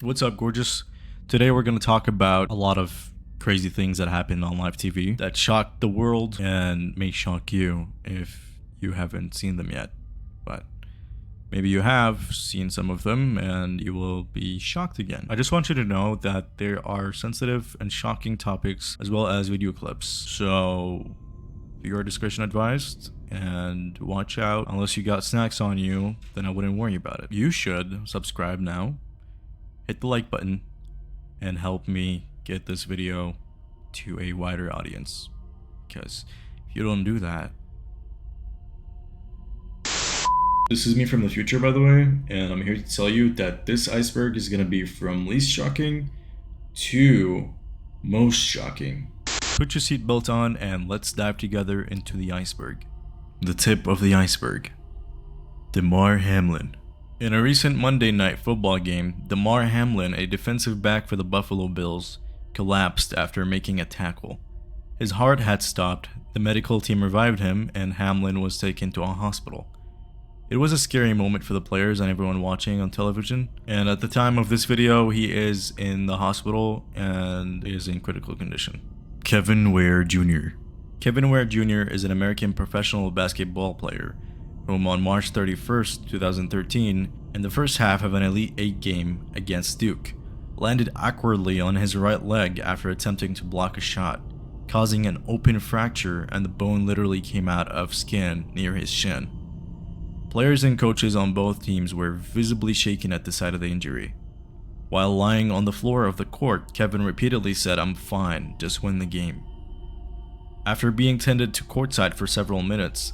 What's up, gorgeous? Today we're going to talk about a lot of crazy things that happened on live TV that shocked the world and may shock you if you haven't seen them yet. But maybe you have seen some of them and you will be shocked again. I just want you to know that there are sensitive and shocking topics as well as video clips. So your discretion advised, and watch out. Unless you got snacks on you, then I wouldn't worry about it. You should subscribe now, hit the like button, and help me get this video to a wider audience, because if you don't do that... This is me from the future, by the way, and I'm here to tell you that this iceberg is gonna be from least shocking to most shocking. Put your seatbelt on and let's dive together into the iceberg. The tip of the iceberg. Damar Hamlin. In a recent Monday night football game, Damar Hamlin, a defensive back for the Buffalo Bills, collapsed after making a tackle. His heart had stopped, the medical team revived him, and Hamlin was taken to a hospital. It was a scary moment for the players and everyone watching on television, and at the time of this video, he is in the hospital and is in critical condition. Kevin Ware Jr. Kevin Ware Jr. is an American professional basketball player whom on March 31st, 2013, in the first half of an Elite 8 game against Duke, landed awkwardly on his right leg after attempting to block a shot, causing an open fracture, and the bone literally came out of skin near his shin. Players and coaches on both teams were visibly shaken at the sight of the injury. While lying on the floor of the court, Kevin repeatedly said, "I'm fine, just win the game." After being tended to courtside for several minutes,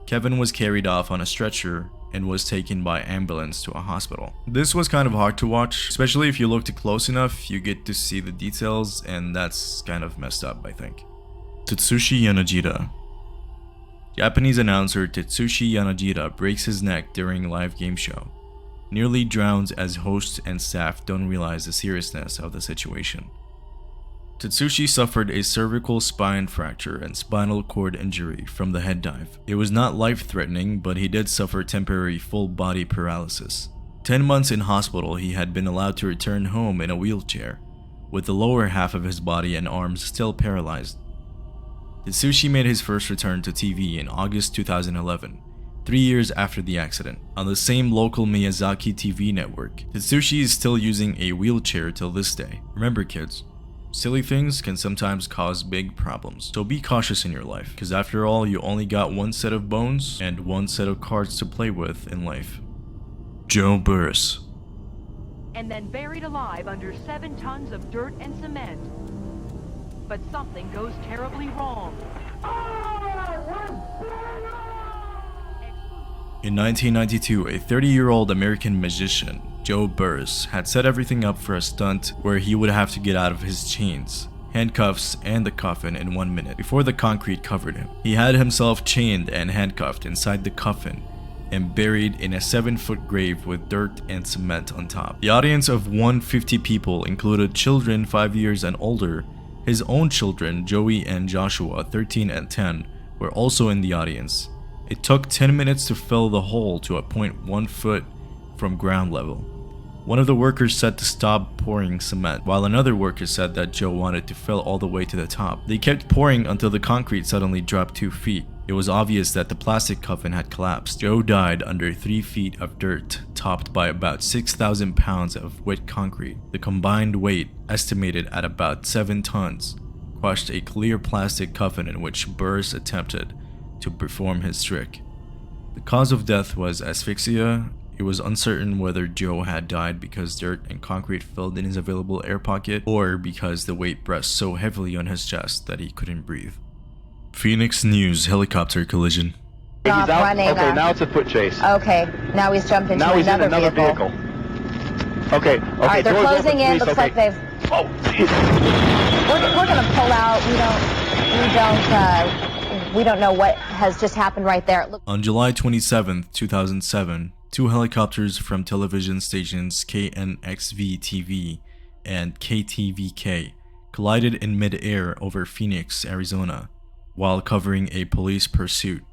Kevin was carried off on a stretcher and was taken by ambulance to a hospital. This was kind of hard to watch, especially if you looked close enough, you get to see the details, and that's kind of messed up, I think. Tetsushi Yanagita. Japanese announcer Tetsushi Yanagita breaks his neck during a live game show. Nearly drowns as hosts and staff don't realize the seriousness of the situation. Tetsushi suffered a cervical spine fracture and spinal cord injury from the head dive. It was not life-threatening, but he did suffer temporary full-body paralysis. 10 months in hospital, he had been allowed to return home in a wheelchair, with the lower half of his body and arms still paralyzed. Tetsushi made his first return to TV in August 2011. 3 years after the accident, on the same local Miyazaki TV network. Tetsushi is still using a wheelchair till this day. Remember, kids, silly things can sometimes cause big problems, so be cautious in your life, because after all, you only got one set of bones and one set of cards to play with in life. Joe Burris. And then buried alive under 7 tons of dirt and cement. But something goes terribly wrong. In 1992, a 30-year-old American magician, Joe Burris, had set everything up for a stunt where he would have to get out of his chains, handcuffs, and the coffin in 1 minute before the concrete covered him. He had himself chained and handcuffed inside the coffin and buried in a 7-foot grave with dirt and cement on top. The audience of 150 people included children 5 years and older. His own children, Joey and Joshua, 13 and 10, were also in the audience. It took 10 minutes to fill the hole to a point 1 foot from ground level. One of the workers said to stop pouring cement, while another worker said that Joe wanted to fill all the way to the top. They kept pouring until the concrete suddenly dropped 2 feet. It was obvious that the plastic coffin had collapsed. Joe died under 3 feet of dirt, topped by about 6,000 pounds of wet concrete. The combined weight, estimated at about 7 tons, crushed a clear plastic coffin in which Burris attempted to perform his trick. The cause of death was asphyxia. It was uncertain whether Joe had died because dirt and concrete filled in his available air pocket, or because the weight pressed so heavily on his chest that he couldn't breathe. Phoenix News helicopter collision. He's out. Running, okay, now it's a foot chase. Okay, now he's jumped into Now he's in another vehicle. Okay, All right, they're doors closing open, in. please. Looks Okay. like they've. Oh, jeez. We're gonna pull out. We don't know what has just happened right there. On July 27th, 2007, 2 helicopters from television stations KNXV-TV and KTVK collided in mid-air over Phoenix, Arizona, while covering a police pursuit.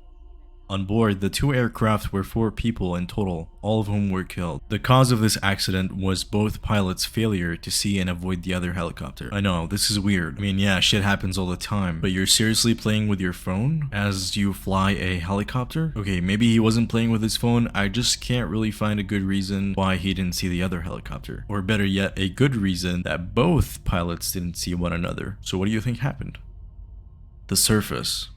On board, the two aircraft were 4 people in total, all of whom were killed. The cause of this accident was both pilots' failure to see and avoid the other helicopter. I know, this is weird. I mean, yeah, shit happens all the time, but you're seriously playing with your phone as you fly a helicopter? Okay, maybe he wasn't playing with his phone, I just can't really find a good reason why he didn't see the other helicopter. Or better yet, a good reason that both pilots didn't see one another. So what do you think happened? The surface.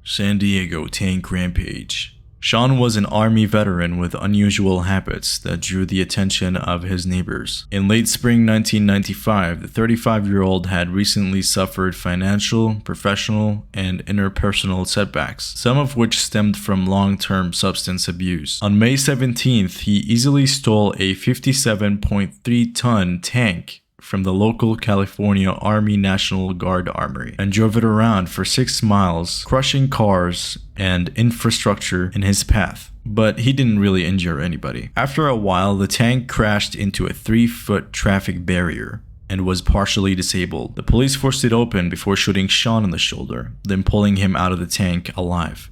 San Diego tank rampage. Sean was an army veteran with unusual habits that drew the attention of his neighbors. In late spring 1995, the 35-year-old had recently suffered financial, professional, and interpersonal setbacks, some of which stemmed from long-term substance abuse. On May 17th, he easily stole a 57.3-ton tank from the local California Army National Guard Armory and drove it around for 6 miles, crushing cars and infrastructure in his path. But he didn't really injure anybody. After a while, the tank crashed into a 3-foot traffic barrier and was partially disabled. The police forced it open before shooting Sean in the shoulder, then pulling him out of the tank alive.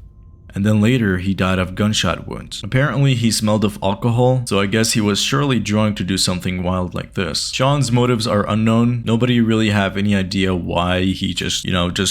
And then later, he died of gunshot wounds. Apparently, he smelled of alcohol, so I guess he was surely drunk to do something wild like this. Sean's motives are unknown. Nobody really have any idea why he just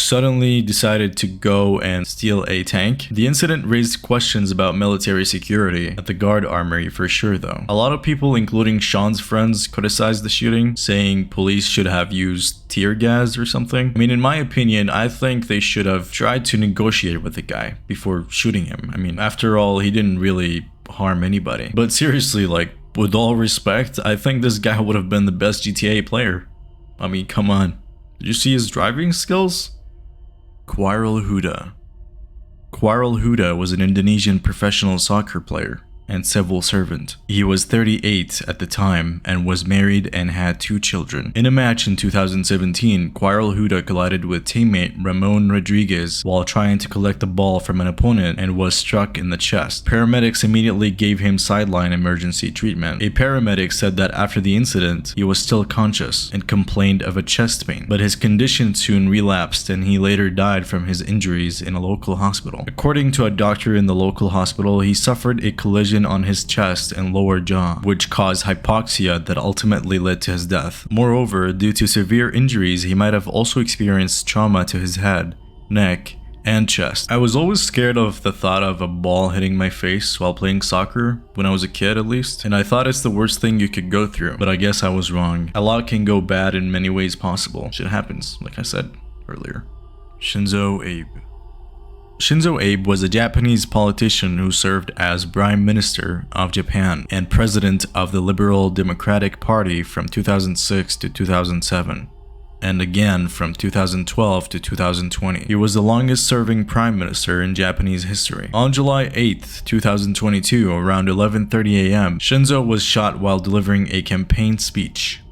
suddenly decided to go and steal a tank. The incident raised questions about military security at the guard armory for sure though. A lot of people, including Sean's friends, criticized the shooting, saying police should have used tear gas or something. I mean, in my opinion, I think they should have tried to negotiate with the guy before shooting him. I mean, after all, he didn't really harm anybody. But seriously, like, with all respect, I think this guy would have been the best GTA player. I mean, come on. Did you see his driving skills? Quirrell Huda. Quirrell Huda was an Indonesian professional soccer player and civil servant. He was 38 at the time and was married and had 2 children. In a match in 2017, Quirrell Huda collided with teammate Ramon Rodriguez while trying to collect the ball from an opponent and was struck in the chest. Paramedics immediately gave him sideline emergency treatment. A paramedic said that after the incident, he was still conscious and complained of a chest pain, but his condition soon relapsed and he later died from his injuries in a local hospital. According to a doctor in the local hospital, he suffered a collision on his chest and lower jaw, which caused hypoxia that ultimately led to his death. Moreover, due to severe injuries, he might have also experienced trauma to his head, neck, and chest. I was always scared of the thought of a ball hitting my face while playing soccer, when I was a kid at least, and I thought it's the worst thing you could go through, but I guess I was wrong. A lot can go bad in many ways possible. Shit happens, like I said earlier. Shinzo Abe. Shinzo Abe was a Japanese politician who served as Prime Minister of Japan and President of the Liberal Democratic Party from 2006 to 2007, and again from 2012 to 2020. He was the longest serving Prime Minister in Japanese history. On July 8, 2022, around 11:30 a.m., Shinzo was shot while delivering a campaign speech.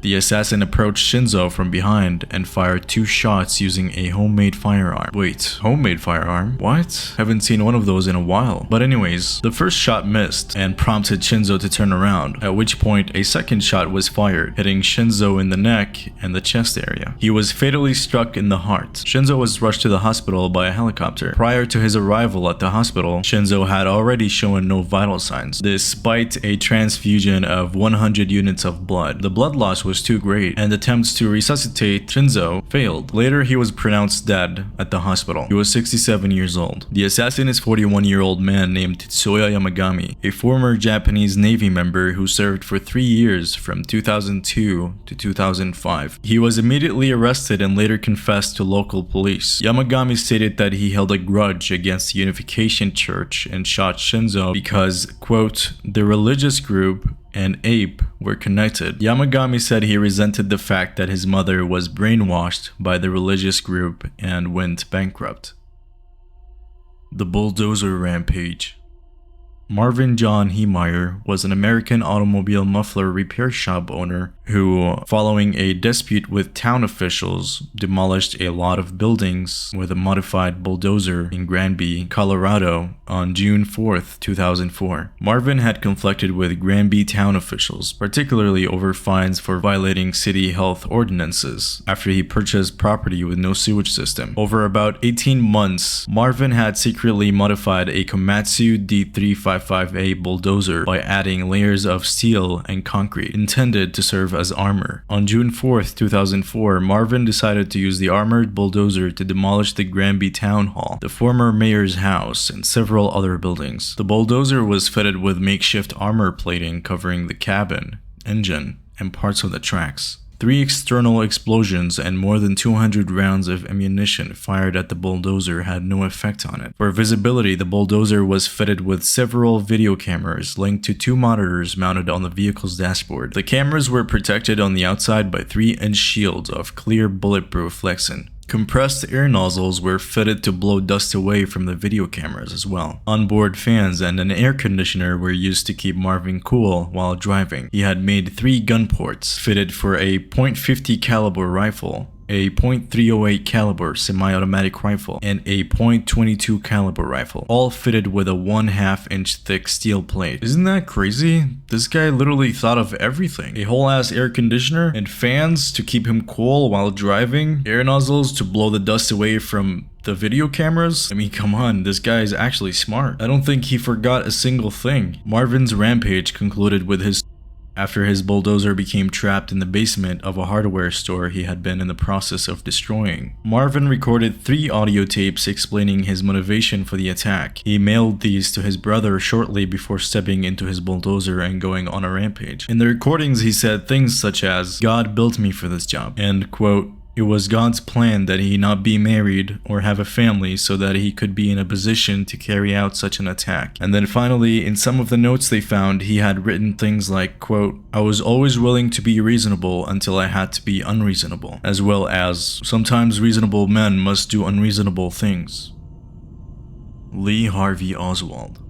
The assassin approached Shinzo from behind and fired 2 shots using a homemade firearm. Wait, homemade firearm? What? Haven't seen one of those in a while. But anyways, the first shot missed and prompted Shinzo to turn around, at which point a second shot was fired, hitting Shinzo in the neck and the chest area. He was fatally struck in the heart. Shinzo was rushed to the hospital by a helicopter. Prior to his arrival at the hospital, Shinzo had already shown no vital signs, despite a transfusion of 100 units of blood. The blood loss was too great, and attempts to resuscitate Shinzo failed. Later, he was pronounced dead at the hospital. He was 67 years old. The assassin is a 41-year-old man named Tetsuya Yamagami, a former Japanese Navy member who served for 3 years from 2002 to 2005. He was immediately arrested and later confessed to local police. Yamagami stated that he held a grudge against the Unification Church and shot Shinzo because, quote, the religious group and ape were connected. Yamagami said he resented the fact that his mother was brainwashed by the religious group and went bankrupt. The bulldozer rampage. Marvin John Heemeyer was an American automobile muffler repair shop owner who, following a dispute with town officials, demolished a lot of buildings with a modified bulldozer in Granby, Colorado on June 4th, 2004. Marvin had conflicted with Granby town officials, particularly over fines for violating city health ordinances, after he purchased property with no sewage system. Over about 18 months, Marvin had secretly modified a Komatsu D355A bulldozer by adding layers of steel and concrete, intended to serve as armor. On June 4th, 2004, Marvin decided to use the armored bulldozer to demolish the Granby Town Hall, the former mayor's house, and several other buildings. The bulldozer was fitted with makeshift armor plating covering the cabin, engine, and parts of the tracks. 3 external explosions and more than 200 rounds of ammunition fired at the bulldozer had no effect on it. For visibility, the bulldozer was fitted with several video cameras linked to 2 monitors mounted on the vehicle's dashboard. The cameras were protected on the outside by 3-inch shields of clear bulletproof Lexan. Compressed air nozzles were fitted to blow dust away from the video cameras as well. Onboard fans and an air conditioner were used to keep Marvin cool while driving. He had made 3 gun ports fitted for a .50 caliber rifle, a .308 caliber semi-automatic rifle, and a .22 caliber rifle, all fitted with a 1/2 inch thick steel plate. Isn't that crazy? This guy literally thought of everything. A whole ass air conditioner and fans to keep him cool while driving, air nozzles to blow the dust away from the video cameras? I mean, come on, this guy is actually smart. I don't think he forgot a single thing. Marvin's rampage concluded with his after his bulldozer became trapped in the basement of a hardware store he had been in the process of destroying. Marvin recorded 3 audio tapes explaining his motivation for the attack. He mailed these to his brother shortly before stepping into his bulldozer and going on a rampage. In the recordings, he said things such as, "God built me for this job," and, quote, "It was God's plan that he not be married or have a family so that he could be in a position to carry out such an attack." And then finally, in some of the notes they found, he had written things like, quote, "I was always willing to be reasonable until I had to be unreasonable," as well as, "Sometimes reasonable men must do unreasonable things." Lee Harvey Oswald.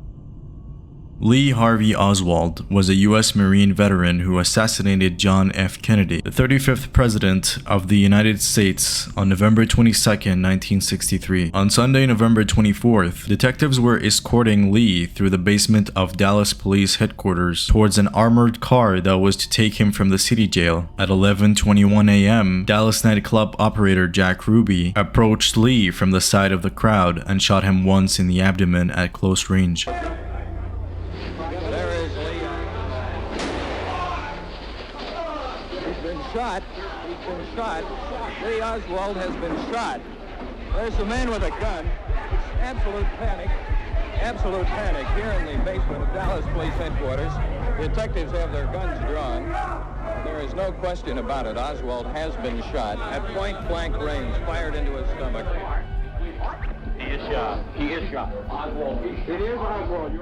Lee Harvey Oswald was a U.S. Marine veteran who assassinated John F. Kennedy, the 35th President of the United States, on November 22, 1963. On Sunday, November 24th, detectives were escorting Lee through the basement of Dallas Police Headquarters towards an armored car that was to take him from the city jail. At 11:21 a.m., Dallas nightclub operator Jack Ruby approached Lee from the side of the crowd and shot him once in the abdomen at close range. He's been shot. Lee Oswald has been shot. There's a man with a gun. Absolute panic here in the basement of Dallas Police Headquarters. The detectives have their guns drawn. There is no question about it. Oswald has been shot at point-blank range, fired into his stomach. He is shot. Oswald. It is Oswald.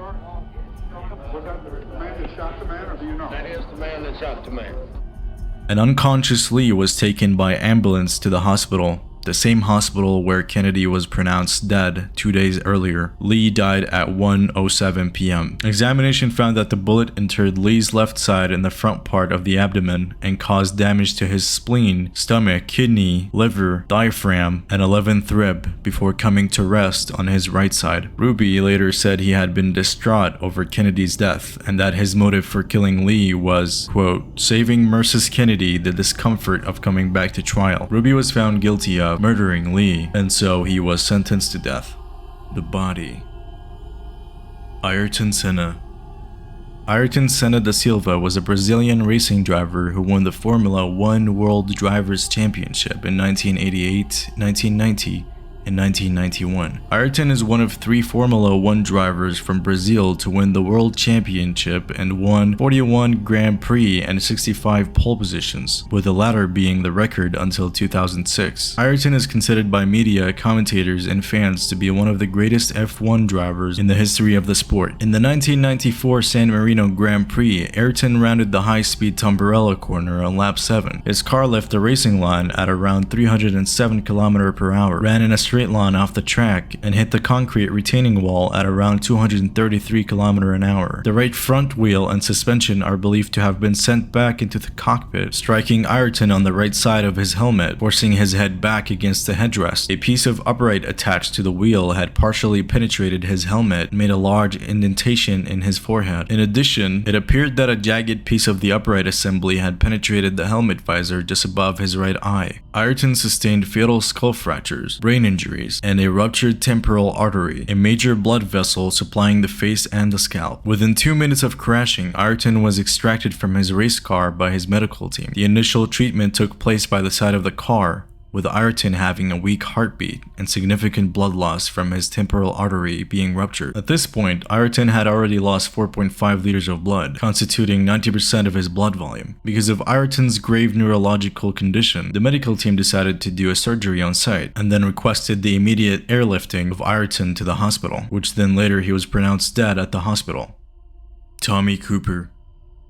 Was that the man that shot the man, or do you know? That is the man that shot the man. An unconscious Lee was taken by ambulance to the hospital. the same hospital where Kennedy was pronounced dead 2 days earlier. Lee died at 1:07 p.m. Examination found that the bullet entered Lee's left side in the front part of the abdomen and caused damage to his spleen, stomach, kidney, liver, diaphragm, and 11th rib before coming to rest on his right side. Ruby later said he had been distraught over Kennedy's death and that his motive for killing Lee was, quote, saving Mrs. Kennedy the discomfort of coming back to trial. Ruby was found guilty of murdering Lee, and so he was sentenced to death. The body. Ayrton Senna. Ayrton Senna da Silva was a Brazilian racing driver who won the Formula 1 World Drivers' Championship in 1988, 1990, and 1991. Ayrton is one of 3 Formula 1 drivers from Brazil to win the World Championship and won 41 Grand Prix and 65 pole positions, with the latter being the record until 2006. Ayrton is considered by media, commentators, and fans to be one of the greatest F1 drivers in the history of the sport. In the 1994 San Marino Grand Prix, Ayrton rounded the high-speed Tamburello corner on lap 7. His car left the racing line at around 307 km/h, ran in a straight line off the track, and hit the concrete retaining wall at around 233 km/h. The right front wheel and suspension are believed to have been sent back into the cockpit, striking Ayrton on the right side of his helmet, forcing his head back against the headrest. A piece of upright attached to the wheel had partially penetrated his helmet and made a large indentation in his forehead. In addition, it appeared that a jagged piece of the upright assembly had penetrated the helmet visor just above his right eye. Ayrton sustained fatal skull fractures, brain injuries, and a ruptured temporal artery, a major blood vessel supplying the face and the scalp. Within 2 minutes of crashing, Ayrton was extracted from his race car by his medical team. The initial treatment took place by the side of the car, with Ayrton having a weak heartbeat and significant blood loss from his temporal artery being ruptured. At this point, Ayrton had already lost 4.5 liters of blood, constituting 90% of his blood volume. Because of Ayrton's grave neurological condition, the medical team decided to do a surgery on site, and then requested the immediate airlifting of Ayrton to the hospital, which then later he was pronounced dead at the hospital. Tommy Cooper.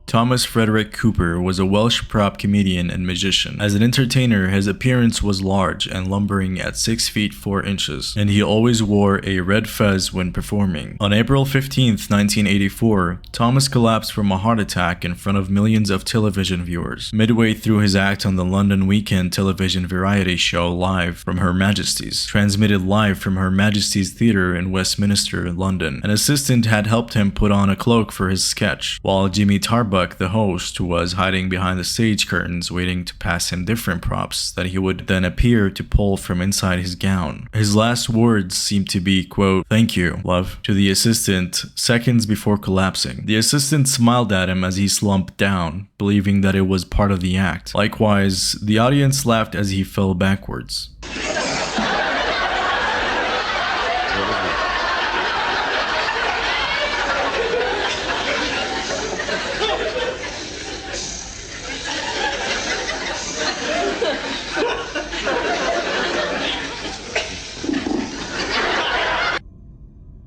Thomas Frederick Cooper was a Welsh prop comedian and magician. As an entertainer, his appearance was large and lumbering at 6 feet 4 inches, and he always wore a red fez when performing. On April 15, 1984, Thomas collapsed from a heart attack in front of millions of television viewers, midway through his act on the London weekend television variety show Live from Her Majesty's, transmitted live from Her Majesty's Theatre in Westminster, London. An assistant had helped him put on a cloak for his sketch, while Jimmy Tarbuck, the host, was hiding behind the stage curtains waiting to pass him different props that he would then appear to pull from inside his gown. His last words seemed to be, quote, "Thank you, love," to the assistant seconds before collapsing. The assistant smiled at him as he slumped down, believing that it was part of the act. Likewise, the audience laughed as he fell backwards.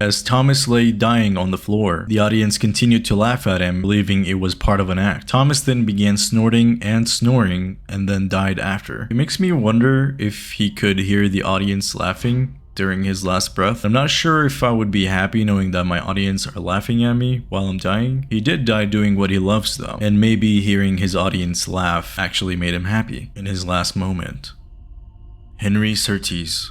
As Thomas lay dying on the floor, the audience continued to laugh at him, believing it was part of an act. Thomas then began snorting and snoring, and then died after. It makes me wonder if he could hear the audience laughing during his last breath. I'm not sure if I would be happy knowing that my audience are laughing at me while I'm dying. He did die doing what he loves though, and maybe hearing his audience laugh actually made him happy in his last moment. Henry Surtees.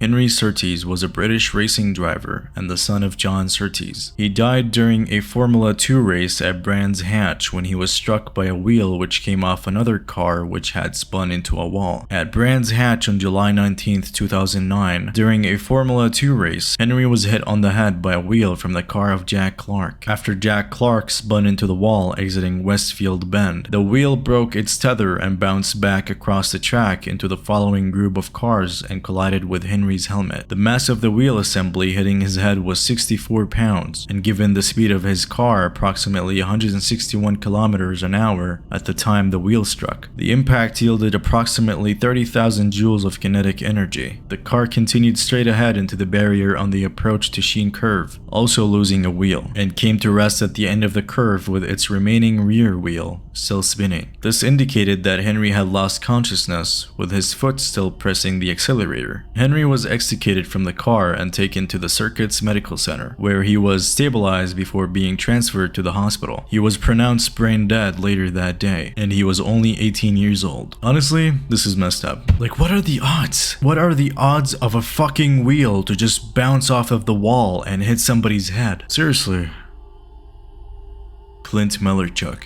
Henry Surtees was a British racing driver and the son of John Surtees. He died during a Formula 2 race at Brands Hatch when he was struck by a wheel which came off another car which had spun into a wall. At Brands Hatch on July 19, 2009, during a Formula 2 race, Henry was hit on the head by a wheel from the car of Jack Clark. After Jack Clark spun into the wall exiting Westfield Bend, the wheel broke its tether and bounced back across the track into the following group of cars and collided with Henry Henry's helmet. The mass of the wheel assembly hitting his head was 64 pounds, and given the speed of his car, approximately 161 kilometers an hour at the time the wheel struck, the impact yielded approximately 30,000 joules of kinetic energy. The car continued straight ahead into the barrier on the approach to Sheen Curve, also losing a wheel, and came to rest at the end of the curve with its remaining rear wheel still spinning. This indicated that Henry had lost consciousness, with his foot still pressing the accelerator. Henry was extricated from the car and taken to the Circuits Medical Center, where he was stabilized before being transferred to the hospital. He was pronounced brain dead later that day, and he was only 18 years old. Honestly, this is messed up. Like, what are the odds? What are the odds of a fucking wheel to just bounce off of the wall and hit somebody's head? Seriously. Clint Malarchuk.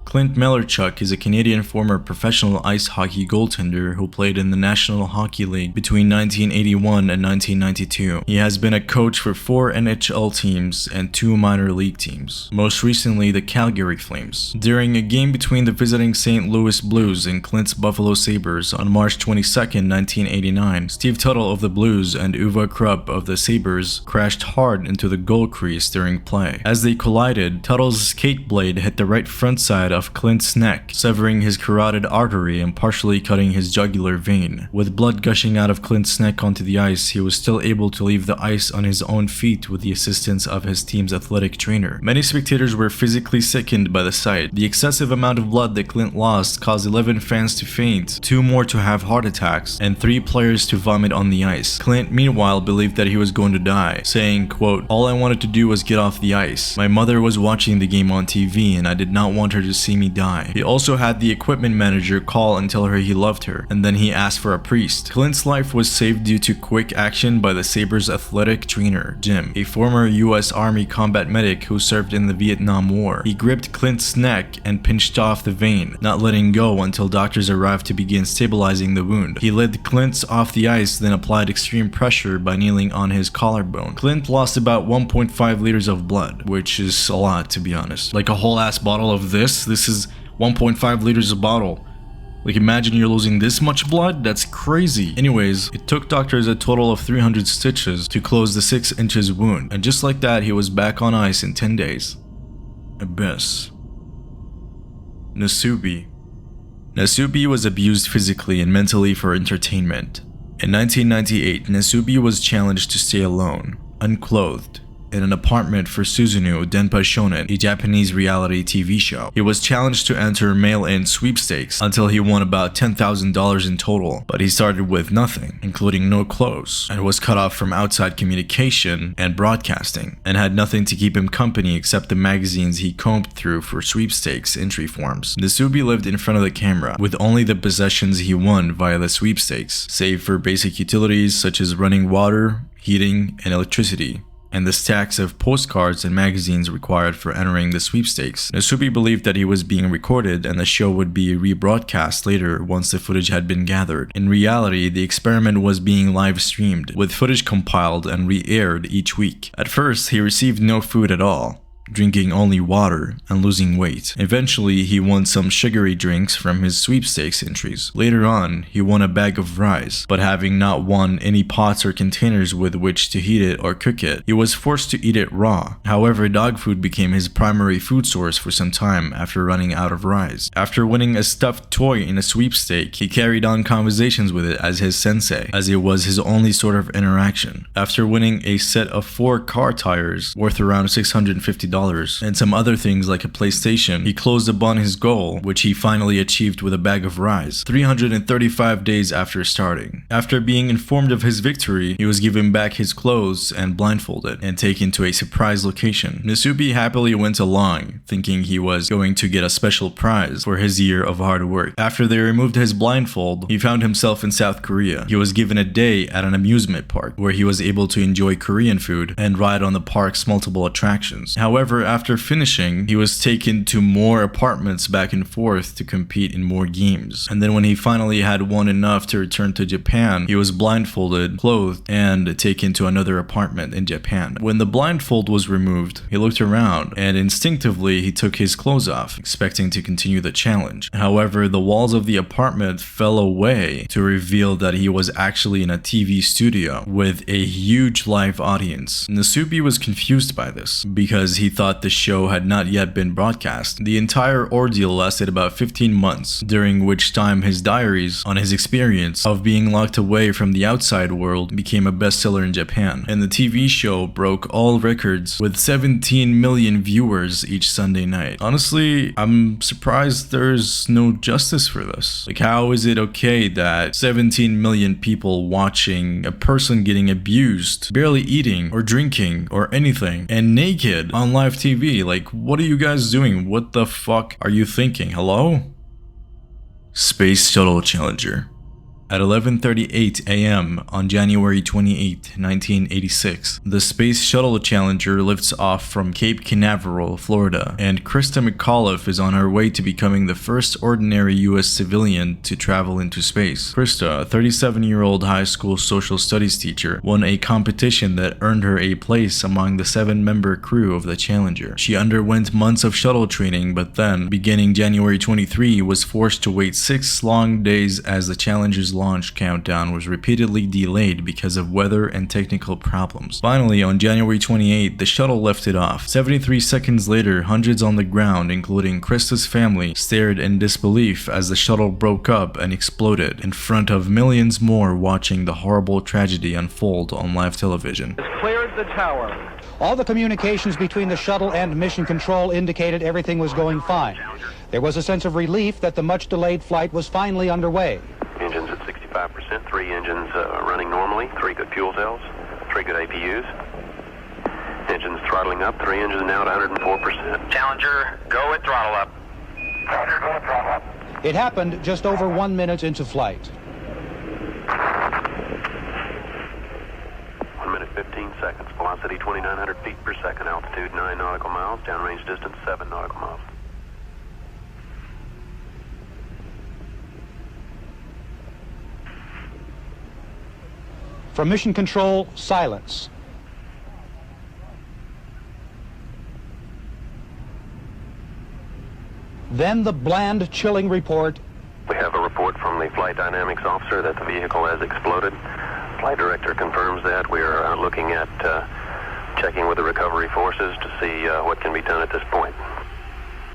Clint Malarchuk is a Canadian former professional ice hockey goaltender who played in the National Hockey League between 1981 and 1992. He has been a coach for 4 NHL teams and 2 minor league teams, most recently the Calgary Flames. During a game between the visiting St. Louis Blues and Clint's Buffalo Sabres on March 22, 1989, Steve Tuttle of the Blues and Uwe Krupp of the Sabres crashed hard into the goal crease during play. As they collided, Tuttle's skate blade hit the right front side of Clint's neck, severing his carotid artery and partially cutting his jugular vein. With blood gushing out of Clint's neck onto the ice, he was still able to leave the ice on his own feet with the assistance of his team's athletic trainer. Many spectators were physically sickened by the sight. The excessive amount of blood that Clint lost caused 11 fans to faint, 2 more to have heart attacks, and 3 players to vomit on the ice. Clint, meanwhile, believed that he was going to die, saying, quote, "All I wanted to do was get off the ice. My mother was watching the game on TV and I did not want her to see me die." He also had the equipment manager call and tell her he loved her, and then he asked for a priest. Clint's life was saved due to quick action by the Sabres athletic trainer, Jim, a former US Army combat medic who served in the Vietnam War. He gripped Clint's neck and pinched off the vein, not letting go until doctors arrived to begin stabilizing the wound. He led Clint off the ice, then applied extreme pressure by kneeling on his collarbone. Clint lost about 1.5 liters of blood, which is a lot, to be honest. Like a whole ass bottle of this is 1.5 liters a bottle. Like, imagine you're losing this much blood? That's crazy. Anyways, it took doctors a total of 300 stitches to close the 6 inches wound, and just like that, he was back on ice in 10 days. Abyss. Nasubi. Nasubi was abused physically and mentally for entertainment. In 1998, Nasubi was challenged to stay alone, unclothed, in an apartment for Suzuno Denpa Shonen, a Japanese reality TV show. He was challenged to enter mail-in sweepstakes until he won about $10,000 in total, but he started with nothing, including no clothes, and was cut off from outside communication and broadcasting, and had nothing to keep him company except the magazines he combed through for sweepstakes entry forms. Nasubi lived in front of the camera, with only the possessions he won via the sweepstakes, save for basic utilities such as running water, heating, and electricity, and the stacks of postcards and magazines required for entering the sweepstakes. Nasubi believed that he was being recorded and the show would be rebroadcast later once the footage had been gathered. In reality, the experiment was being live streamed, with footage compiled and re-aired each week. At first, he received no food at all, drinking only water and losing weight. Eventually, he won some sugary drinks from his sweepstakes entries. Later on, he won a bag of rice, but having not won any pots or containers with which to heat it or cook it, he was forced to eat it raw. However, dog food became his primary food source for some time after running out of rice. After winning a stuffed toy in a sweepstake, he carried on conversations with it as his sensei, as it was his only sort of interaction. After winning a set of 4 car tires worth around $650 and some other things like a PlayStation, he closed upon his goal, which he finally achieved with a bag of rice, 335 days after starting. After being informed of his victory, he was given back his clothes and blindfolded, and taken to a surprise location. Nasubi happily went along, thinking he was going to get a special prize for his year of hard work. After they removed his blindfold, he found himself in South Korea. He was given a day at an amusement park, where he was able to enjoy Korean food and ride on the park's multiple attractions. However, However, after finishing, he was taken to more apartments back and forth to compete in more games. And then when he finally had won enough to return to Japan, he was blindfolded, clothed, and taken to another apartment in Japan. When the blindfold was removed, he looked around and instinctively he took his clothes off, expecting to continue the challenge. However, the walls of the apartment fell away to reveal that he was actually in a TV studio with a huge live audience. Nasubi was confused by this because he thought the show had not yet been broadcast. The entire ordeal lasted about 15 months, during which time his diaries on his experience of being locked away from the outside world became a bestseller in Japan, and the TV show broke all records with 17 million viewers each Sunday night. Honestly, I'm surprised there's no justice for this. Like, how is it okay that 17 million people watching a person getting abused, barely eating or drinking or anything, and naked on live TV? Like, what are you guys doing? What the fuck are you thinking? Hello? Space Shuttle Challenger. At 11:38 a.m. on January 28, 1986, the Space Shuttle Challenger lifts off from Cape Canaveral, Florida, and Krista McAuliffe is on her way to becoming the first ordinary U.S. civilian to travel into space. Krista, a 37-year-old high school social studies teacher, won a competition that earned her a place among the 7-member crew of the Challenger. She underwent months of shuttle training, but then, beginning January 23, was forced to wait 6 long days as the Challenger's launch countdown was repeatedly delayed because of weather and technical problems. Finally, on January 28, the shuttle lifted off. 73 seconds later, hundreds on the ground, including Krista's family, stared in disbelief as the shuttle broke up and exploded in front of millions more watching the horrible tragedy unfold on live television. Cleared the tower. All the communications between the shuttle and mission control indicated everything was going fine. There was a sense of relief that the much-delayed flight was finally underway. Engines at 65%, 3 engines running normally, 3 good fuel cells, 3 good APUs. Engines throttling up, 3 engines now at 104%. Challenger, go at throttle up. Roger, go throttle up. It happened just over 1 minute into flight. 1 minute 15 seconds, velocity 2,900 feet per second, altitude 9 nautical miles, downrange distance 7 nautical miles. From mission control, silence. Then the bland, chilling report. We have a report from the flight dynamics officer that the vehicle has exploded. Flight director confirms that. We are looking at checking with the recovery forces to see what can be done at this point.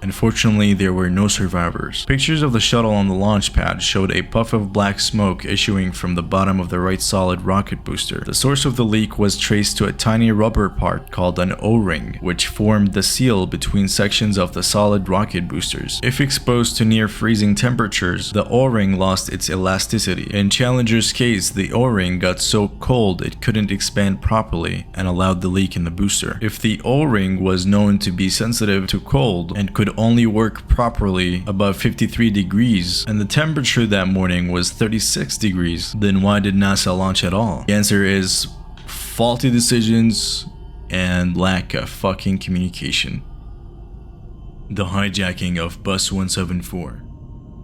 Unfortunately, there were no survivors. Pictures of the shuttle on the launch pad showed a puff of black smoke issuing from the bottom of the right solid rocket booster. The source of the leak was traced to a tiny rubber part called an O-ring, which formed the seal between sections of the solid rocket boosters. If exposed to near freezing temperatures, the O-ring lost its elasticity. In Challenger's case, the O-ring got so cold it couldn't expand properly and allowed the leak in the booster. If the O-ring was known to be sensitive to cold and could only work properly above 53 degrees, and the temperature that morning was 36 degrees, then why did NASA launch at all? The answer is faulty decisions and lack of fucking communication. The hijacking of Bus 174.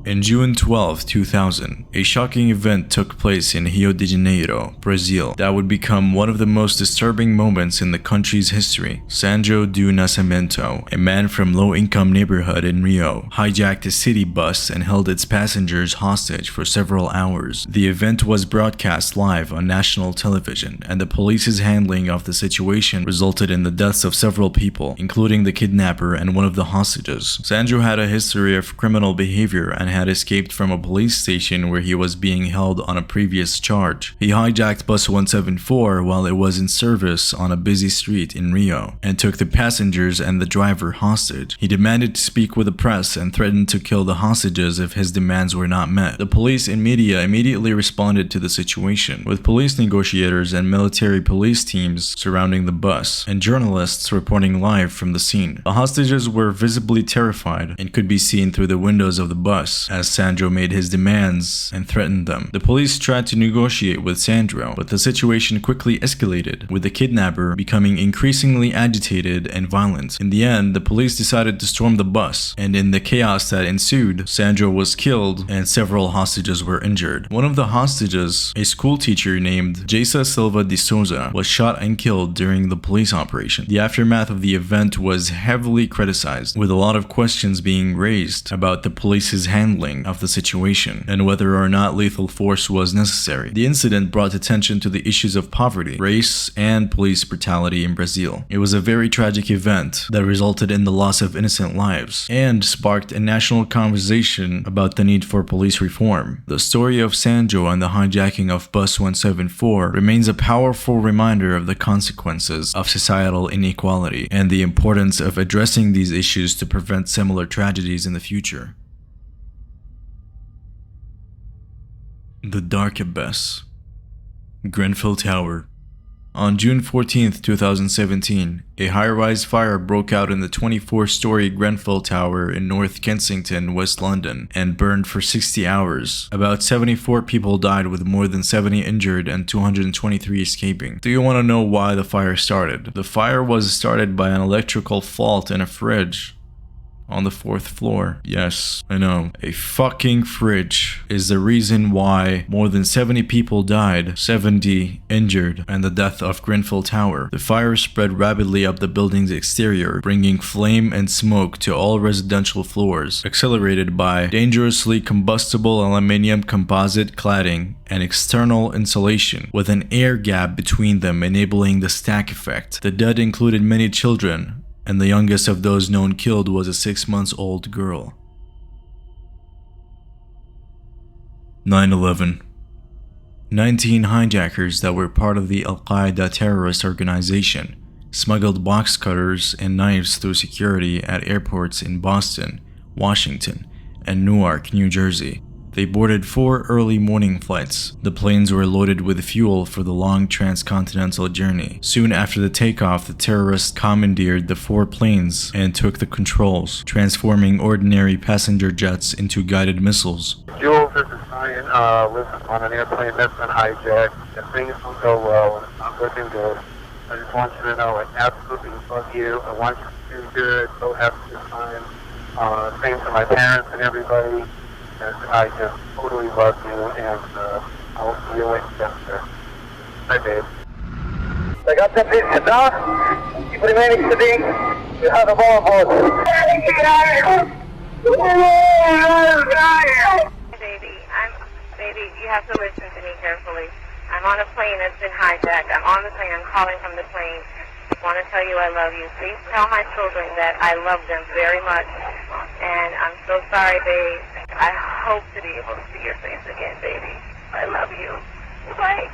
In June 12, 2000, a shocking event took place in Rio de Janeiro, Brazil, that would become one of the most disturbing moments in the country's history. Sandro do Nascimento, a man from low-income neighborhood in Rio, hijacked a city bus and held its passengers hostage for several hours. The event was broadcast live on national television, and the police's handling of the situation resulted in the deaths of several people, including the kidnapper and one of the hostages. Sandro had a history of criminal behavior and had escaped from a police station where he was being held on a previous charge. He hijacked Bus 174 while it was in service on a busy street in Rio and took the passengers and the driver hostage. He demanded to speak with the press and threatened to kill the hostages if his demands were not met. The police and media immediately responded to the situation, with police negotiators and military police teams surrounding the bus and journalists reporting live from the scene. The hostages were visibly terrified and could be seen through the windows of the bus. police as Sandro made his demands and threatened them. The police tried to negotiate with Sandro, but the situation quickly escalated, with the kidnapper becoming increasingly agitated and violent. In the end, the police decided to storm the bus, and in the chaos that ensued, Sandro was killed and several hostages were injured. One of the hostages, a school teacher named Jasa Silva de Souza, was shot and killed during the police operation. The aftermath of the event was heavily criticized, with a lot of questions being raised about the police's handling of the situation and whether or not lethal force was necessary. The incident brought attention to the issues of poverty, race, and police brutality in Brazil. It was a very tragic event that resulted in the loss of innocent lives and sparked a national conversation about the need for police reform. The story of Sandro and the hijacking of Bus 174 remains a powerful reminder of the consequences of societal inequality and the importance of addressing these issues to prevent similar tragedies in the future. The Dark Abyss. Grenfell Tower. On June 14, 2017, a high-rise fire broke out in the 24-story Grenfell Tower in North Kensington, West London, and burned for 60 hours. About 74 people died, with more than 70 injured and 223 escaping. Do you want to know why the fire started? The fire was started by an electrical fault in a fridge on the 4th floor. Yes, I know. A fucking fridge is the reason why more than 70 people died, 70 injured, and the death of Grenfell Tower. The fire spread rapidly up the building's exterior, bringing flame and smoke to all residential floors, accelerated by dangerously combustible aluminium composite cladding and external insulation, with an air gap between them enabling the stack effect. The dead included many children, and the youngest of those known killed was a 6-month-old girl. 9/11. 19 hijackers that were part of the Al-Qaeda terrorist organization smuggled box cutters and knives through security at airports in Boston, Washington, and Newark, New Jersey. They boarded 4 early morning flights. The planes were loaded with fuel for the long transcontinental journey. Soon after the takeoff, the terrorists commandeered the 4 planes and took the controls, transforming ordinary passenger jets into guided missiles. Jules, this is Ryan. Lives on an airplane that's been hijacked. If things don't go well, it's not looking good. I just want you to know I absolutely love you. I want you to do good. So have a good time. Same to my parents and everybody. And I just totally love you, and I'll see you later. Bye, babe. I got that piece down. Keep remaining sitting. You have a ball board. Hey, baby, you have to listen to me carefully. I'm on a plane that's been hijacked. I'm on the plane. I'm calling from the plane. I want to tell you I love you. Please tell my children that I love them very much. And I'm so sorry, babe. I hope to be able to see your face again, baby. I love you. Bye.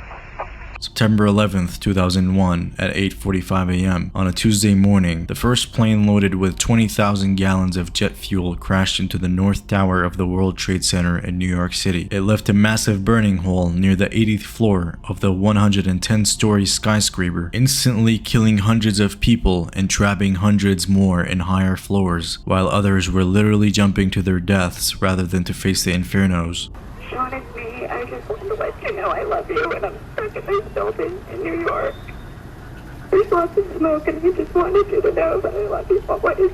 September 11th, 2001, at 8:45 a.m. On a Tuesday morning, the first plane loaded with 20,000 gallons of jet fuel crashed into the North Tower of the World Trade Center in New York City. It left a massive burning hole near the 80th floor of the 110-story skyscraper, instantly killing hundreds of people and trapping hundreds more in higher floors, while others were literally jumping to their deaths rather than to face the infernos. Sean, it's me. I just want to let you know I love you, and I'm stuck in this building in New York. There's lots of smoke, and I just wanted you to know that I love you always.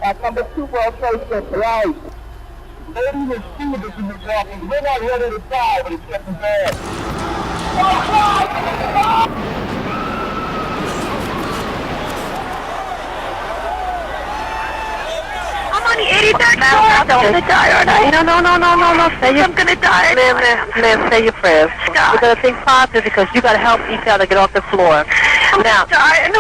At number 2 World Trade Center, right? Lady was shooting in the walking. We're not ready to die, but it's getting bad. I'm on the 83rd floor. I'm gonna die, aren't I? No. I'm gonna die. Liv, say your prayers. We're gonna think positive because you gotta help each other get off the floor. I'm gonna die.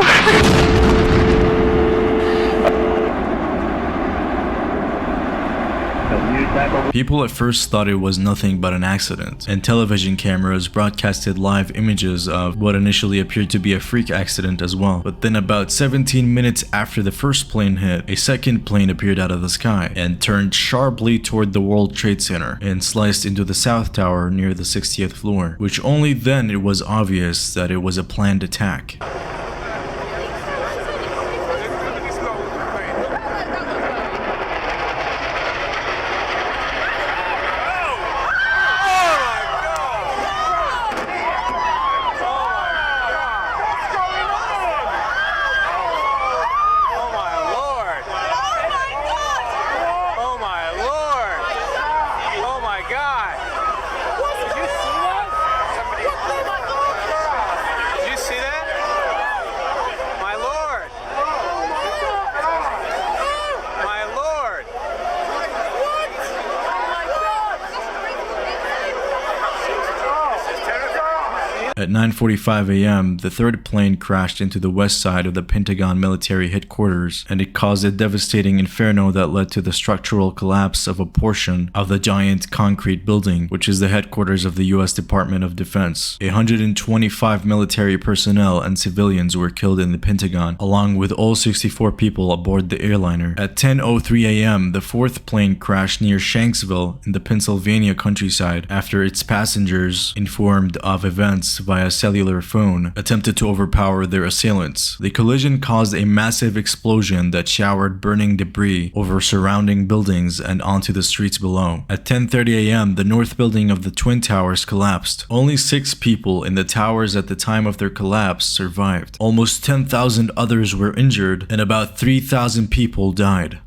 People at first thought it was nothing but an accident, and television cameras broadcasted live images of what initially appeared to be a freak accident as well. But then about 17 minutes after the first plane hit, a second plane appeared out of the sky and turned sharply toward the World Trade Center and sliced into the South Tower near the 60th floor, which only then it was obvious that it was a planned attack. At 9:45 a.m., the third plane crashed into the west side of the Pentagon military headquarters, and it caused a devastating inferno that led to the structural collapse of a portion of the giant concrete building, which is the headquarters of the U.S. Department of Defense. 125 military personnel and civilians were killed in the Pentagon, along with all 64 people aboard the airliner. At 10:03 a.m., the fourth plane crashed near Shanksville in the Pennsylvania countryside after its passengers, informed of events via cellular phone, attempted to overpower their assailants. The collision caused a massive explosion that showered burning debris over surrounding buildings and onto the streets below. At 10:30 a.m., the north building of the Twin Towers collapsed. Only 6 people in the towers at the time of their collapse survived. Almost 10,000 others were injured, and about 3,000 people died.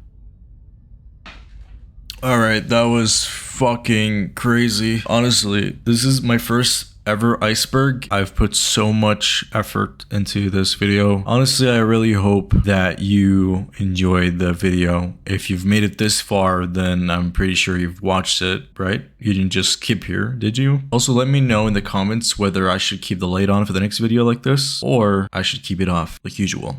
Alright, that was fucking crazy. Honestly, this is my first ever iceberg. I've put so much effort into this video. Honestly, I really hope that you enjoyed the video. If you've made it this far, then I'm pretty sure you've watched it, right? You didn't just skip here, did you? Also, let me know in the comments whether I should keep the light on for the next video like this, or I should keep it off like usual.